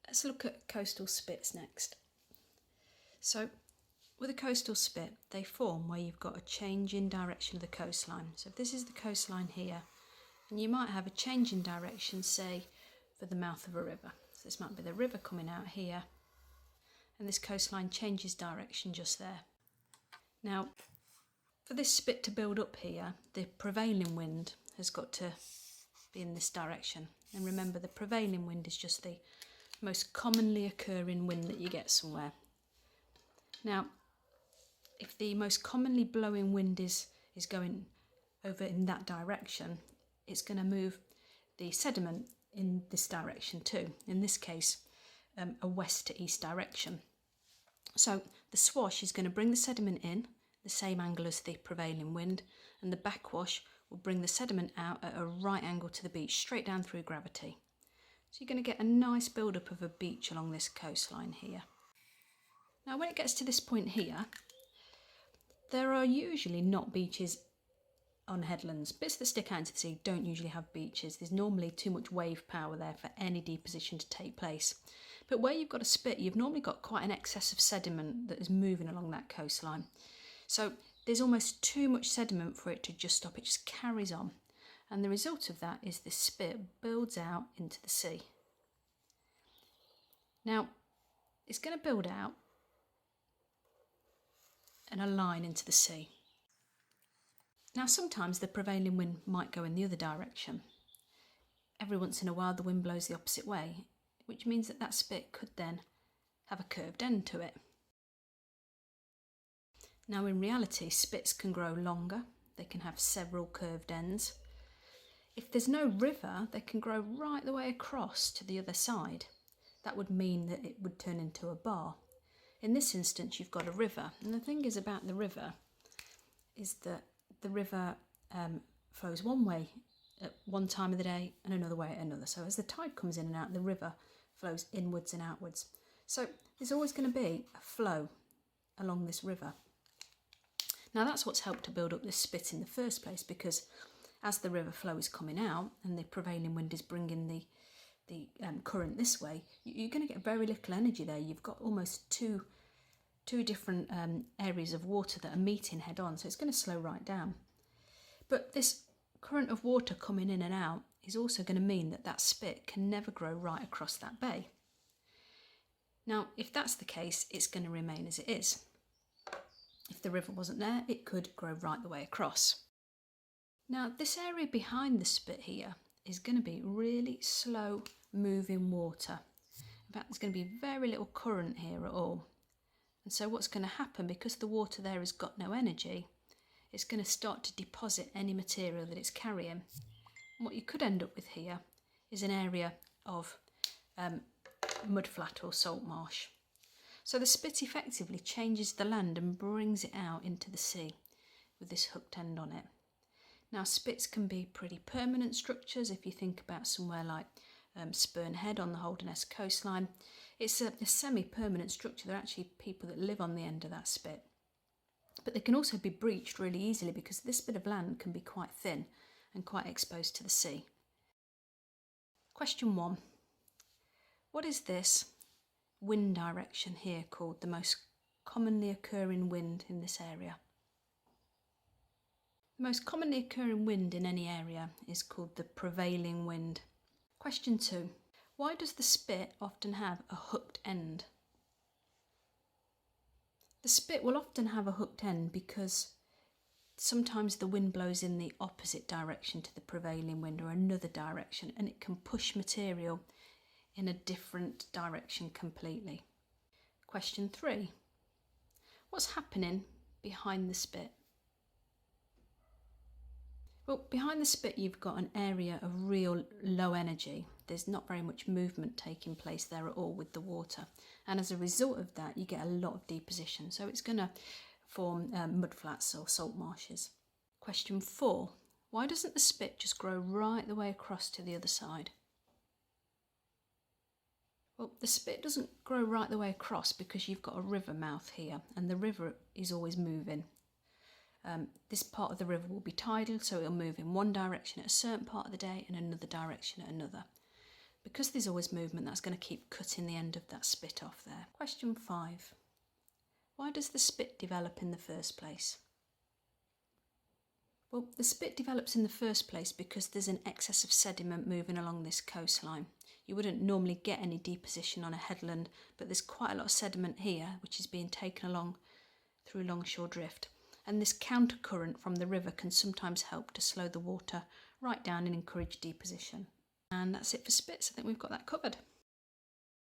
Let's look at coastal spits next. So with a coastal spit, they form where you've got a change in direction of the coastline. So if this is the coastline here, and you might have a change in direction, say, for the mouth of a river. So this might be the river coming out here, and this coastline changes direction just there. Now, for this spit to build up here, the prevailing wind has got to be in this direction. And remember, the prevailing wind is just the most commonly occurring wind that you get somewhere. Now, if the most commonly blowing wind is going over in that direction, it's going to move the sediment in this direction too. In this case, a west to east direction. So the swash is going to bring the sediment in, the same angle as the prevailing wind, and the backwash will bring the sediment out at a right angle to the beach, straight down through gravity. So you're going to get a nice build-up of a beach along this coastline here. Now when it gets to this point here, there are usually not beaches on headlands. Bits that stick out into the sea don't usually have beaches. There's normally too much wave power there for any deposition to take place. But where you've got a spit, you've normally got quite an excess of sediment that is moving along that coastline. So there's almost too much sediment for it to just stop. It just carries on. And the result of that is this spit builds out into the sea. Now, it's going to build out and a line into the sea. Now, sometimes the prevailing wind might go in the other direction. Every once in a while, the wind blows the opposite way, which means that that spit could then have a curved end to it. Now, in reality, spits can grow longer. They can have several curved ends. If there's no river, they can grow right the way across to the other side. That would mean that it would turn into a bar. In this instance, you've got a river. And the thing is about the river is that the river flows one way at one time of the day and another way at another. So as the tide comes in and out, the river flows inwards and outwards. So there's always going to be a flow along this river. Now that's what's helped to build up this spit in the first place, because as the river flow is coming out and the prevailing wind is bringing the current this way, you're going to get very little energy there. You've got almost two different areas of water that are meeting head on, so it's going to slow right down. But this current of water coming in and out is also going to mean that that spit can never grow right across that bay. Now, if that's the case, it's going to remain as it is. If the river wasn't there, it could grow right the way across. Now, this area behind the spit here is going to be really slow moving water. In fact, there's going to be very little current here at all. And so what's going to happen, because the water there has got no energy, it's going to start to deposit any material that it's carrying. And what you could end up with here is an area of mudflat or salt marsh. So the spit effectively changes the land and brings it out into the sea with this hooked end on it. Now, spits can be pretty permanent structures. If you think about somewhere like Spurn Head on the Holderness coastline, it's a semi-permanent structure. There are actually people that live on the end of that spit. But they can also be breached really easily because this bit of land can be quite thin and quite exposed to the sea. Question 1. What is this wind direction here called the most commonly occurring wind in this area? The most commonly occurring wind in any area is called the prevailing wind. Question 2. Why does the spit often have a hooked end? The spit will often have a hooked end because sometimes the wind blows in the opposite direction to the prevailing wind or another direction, and it can push material in a different direction completely. Question 3. What's happening behind the spit? Well, behind the spit you've got an area of real low energy. There's not very much movement taking place there at all with the water. And as a result of that, you get a lot of deposition. So it's going to form mudflats or salt marshes. Question 4. Why doesn't the spit just grow right the way across to the other side? Well, the spit doesn't grow right the way across because you've got a river mouth here, and the river is always moving. This part of the river will be tidal, so it'll move in one direction at a certain part of the day and another direction at another. because there's always movement, that's going to keep cutting the end of that spit off there. Question 5. Why does the spit develop in the first place? Well, the spit develops in the first place because there's an excess of sediment moving along this coastline. You wouldn't normally get any deposition on a headland, but there's quite a lot of sediment here which is being taken along through longshore drift. And this countercurrent from the river can sometimes help to slow the water right down and encourage deposition. And that's it for Spitz. I think we've got that covered.